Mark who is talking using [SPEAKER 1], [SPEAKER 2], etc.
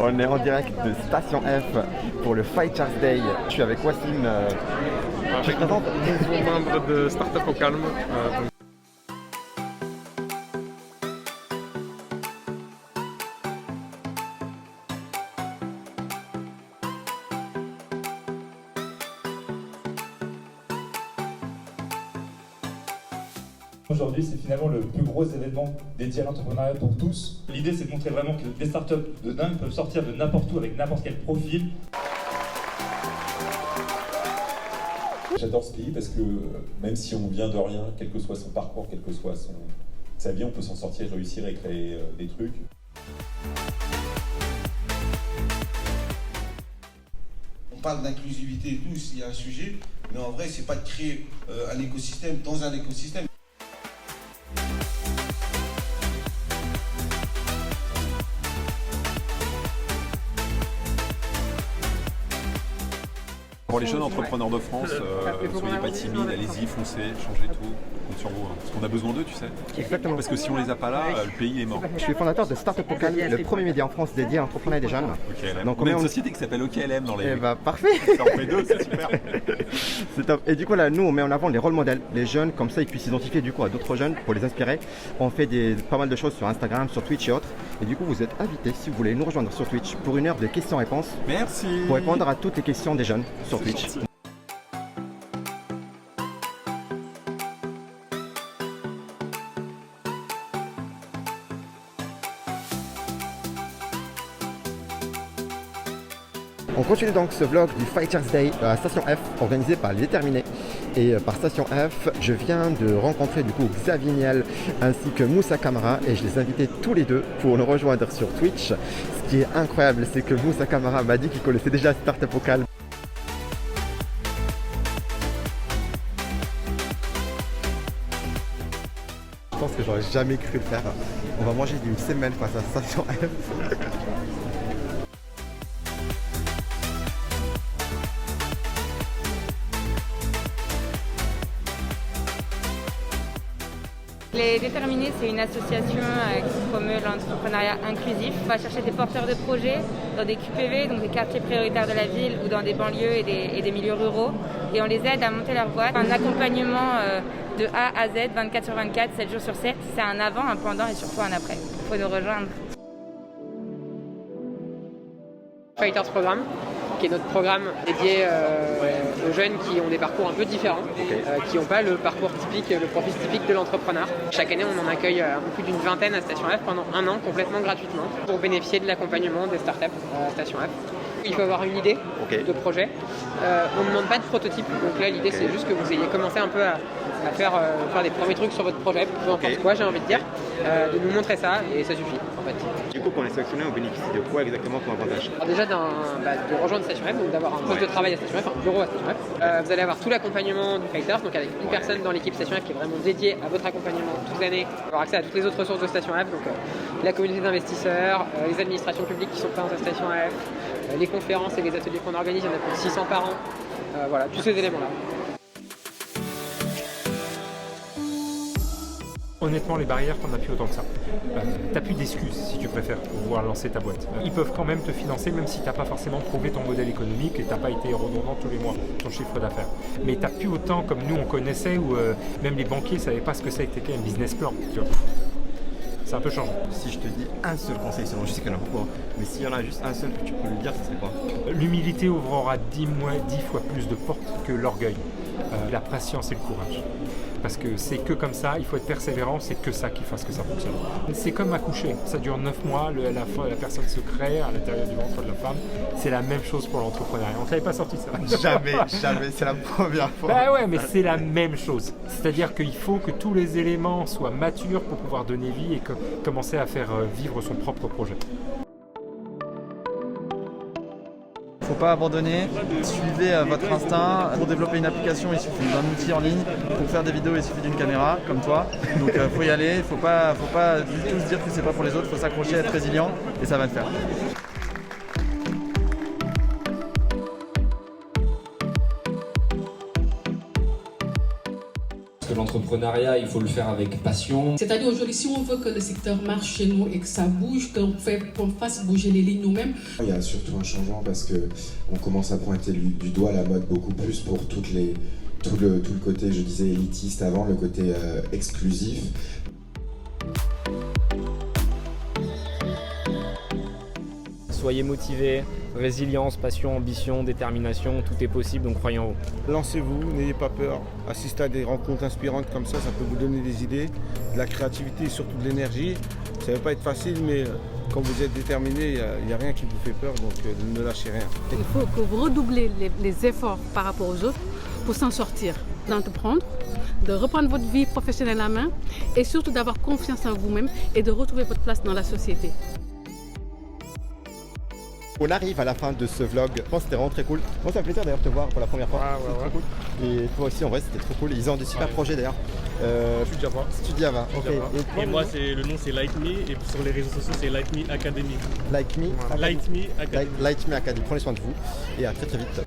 [SPEAKER 1] On est en direct de Station F pour le Fighters Day. Je suis avec Wassim. Tu te présentes?
[SPEAKER 2] Nouveau membre de Startup au Calme.
[SPEAKER 3] Aujourd'hui, c'est finalement le plus gros événement dédié à l'entrepreneuriat pour tous. L'idée, c'est de montrer vraiment que des startups de dingue peuvent sortir de n'importe où avec n'importe quel profil.
[SPEAKER 4] J'adore ce pays parce que même si on vient de rien, quel que soit son parcours, quelle que soit sa vie, on peut s'en sortir, réussir et créer des trucs.
[SPEAKER 5] On parle d'inclusivité et tout, il y a un sujet, mais en vrai, c'est pas de créer un écosystème dans un écosystème.
[SPEAKER 6] Pour les jeunes entrepreneurs de France, soyez pas timides, allez-y, foncez, changez tout, on compte sur vous. Parce qu'on a besoin d'eux, tu sais.
[SPEAKER 1] Exactement.
[SPEAKER 6] Parce que si on les a pas là, le pays est mort.
[SPEAKER 1] Je suis fondateur de Startup au Calme, le premier média en France dédié à l'entrepreneuriat des jeunes.
[SPEAKER 6] OKLM.
[SPEAKER 1] Donc
[SPEAKER 6] on a une société qui s'appelle OKLM dans les...
[SPEAKER 1] Eh bah parfait.
[SPEAKER 6] Ça en fait deux, c'est super.
[SPEAKER 1] C'est top. Et du coup là, nous on met en avant les rôles modèles, les jeunes, comme ça ils puissent s'identifier du coup à d'autres jeunes pour les inspirer. On fait pas mal de choses sur Instagram, sur Twitch et autres. Et du coup vous êtes invités si vous voulez nous rejoindre sur Twitch pour une heure de questions-réponses.
[SPEAKER 6] Merci.
[SPEAKER 1] Pour répondre à toutes les questions des jeunes sur Twitch.
[SPEAKER 6] Gentil.
[SPEAKER 1] On continue donc ce vlog du Fighters Day à Station F, organisé par les Déterminés. Et par Station F, je viens de rencontrer du coup Xavier Niel ainsi que Moussa Camara et je les ai invités tous les deux pour nous rejoindre sur Twitch. Ce qui est incroyable, c'est que Moussa Camara m'a dit qu'il connaissait déjà Startup au Calme. Je pense que j'aurais jamais cru le faire. On va manger d'une semaine face à Station F.
[SPEAKER 7] Les Déterminés, c'est une association qui promeut l'entrepreneuriat inclusif. On va chercher des porteurs de projets dans des QPV, donc des quartiers prioritaires de la ville ou dans des banlieues et des milieux ruraux. Et on les aide à monter leur boîte. Un accompagnement de A à Z, 24 sur 24, 7 jours sur 7. C'est un avant, un pendant et surtout un après. Il faut nous rejoindre.
[SPEAKER 8] Fighters Programme, qui est notre programme dédié aux jeunes qui ont des parcours un peu différents, qui n'ont pas le parcours typique, le profil typique de l'entrepreneur. Chaque année, on en accueille un peu plus d'une vingtaine à Station F pendant un an, complètement gratuitement, pour bénéficier de l'accompagnement des startups à Station F. Il faut avoir une idée de projet. On ne demande pas de prototype, donc là l'idée c'est juste que vous ayez commencé un peu à faire des premiers trucs sur votre projet, peu importe quoi j'ai envie de dire, de nous montrer ça et ça suffit en fait.
[SPEAKER 1] Du coup, quand on est sélectionné, on bénéficie de quoi exactement comme avantage?
[SPEAKER 8] Alors déjà de rejoindre Station F, donc d'avoir un poste de travail à Station F, un bureau à Station F. Vous allez avoir tout l'accompagnement du Fighters, donc avec une personne dans l'équipe Station F qui est vraiment dédiée à votre accompagnement toute l'année. Vous avoir accès à toutes les autres ressources de Station F, donc la communauté d'investisseurs, les administrations publiques qui sont présentes à Station F, les conférences et les ateliers qu'on organise, il y en a plus de 600 par an. Voilà, tous ces éléments-là.
[SPEAKER 2] Honnêtement, les barrières, t'en as plus autant que ça. T'as plus d'excuses, si tu préfères, pour pouvoir lancer ta boîte. Ils peuvent quand même te financer, même si t'as pas forcément prouvé ton modèle économique et t'as pas été redondant tous les mois, ton chiffre d'affaires. Mais t'as plus autant comme nous on connaissait, où même les banquiers savaient pas ce que c'était qu'un business plan. Tu vois. C'est un peu changeant.
[SPEAKER 1] Si je te dis un seul conseil, selon je sais qu'il y en a beaucoup, mais s'il y en a juste un seul que tu peux lui dire, ce serait quoi?
[SPEAKER 2] L'humilité ouvrira 10 fois plus de portes que l'orgueil. La patience et le courage. Parce que c'est que comme ça, il faut être persévérant, c'est que ça qui fasse que ça fonctionne. C'est comme accoucher, ça dure 9 mois, la personne se crée à l'intérieur du ventre de la femme. C'est la même chose pour l'entrepreneuriat. On ne t'avait pas sorti ça.
[SPEAKER 1] Jamais, c'est la première fois.
[SPEAKER 2] Bah ouais, mais c'est la même chose. C'est-à-dire qu'il faut que tous les éléments soient matures pour pouvoir donner vie et commencer à faire vivre son propre projet.
[SPEAKER 9] Faut pas abandonner, suivez votre instinct. Pour développer une application, il suffit d'un outil en ligne. Pour faire des vidéos, il suffit d'une caméra, comme toi. Donc faut y aller, faut pas du tout se dire que c'est pas pour les autres, faut s'accrocher, être résilient et ça va le faire.
[SPEAKER 10] l'entrepreneuriat, il faut le faire avec passion.
[SPEAKER 11] C'est-à-dire aujourd'hui, si on veut que le secteur marche chez nous et que ça bouge, qu'on fasse bouger les lignes nous-mêmes.
[SPEAKER 12] Il y a surtout un changement parce qu'on commence à pointer du doigt la mode beaucoup plus pour tout le côté, je disais, élitiste avant, le côté exclusif.
[SPEAKER 13] Soyez motivés, résilience, passion, ambition, détermination, tout est possible, donc croyez en vous.
[SPEAKER 14] Lancez-vous, n'ayez pas peur. Assistez à des rencontres inspirantes comme ça peut vous donner des idées, de la créativité et surtout de l'énergie. Ça ne va pas être facile, mais quand vous êtes déterminé, il n'y a rien qui vous fait peur, donc ne lâchez rien.
[SPEAKER 15] Il faut que vous redoublez les efforts par rapport aux autres pour s'en sortir, d'entreprendre, de reprendre votre vie professionnelle en main et surtout d'avoir confiance en vous-même et de retrouver votre place dans la société.
[SPEAKER 1] On arrive à la fin de ce vlog. Je pense que c'était vraiment très cool. Moi, c'est un plaisir d'ailleurs de te voir pour la première fois. C'était trop cool. Et toi aussi, en vrai, c'était trop cool. Ils ont des super projets d'ailleurs. Studio Java. Okay.
[SPEAKER 16] Et moi, le nom c'est Light Me et sur les réseaux sociaux c'est Light Me Academy.
[SPEAKER 1] Light Me Academy. Prenez soin de vous et à très très vite.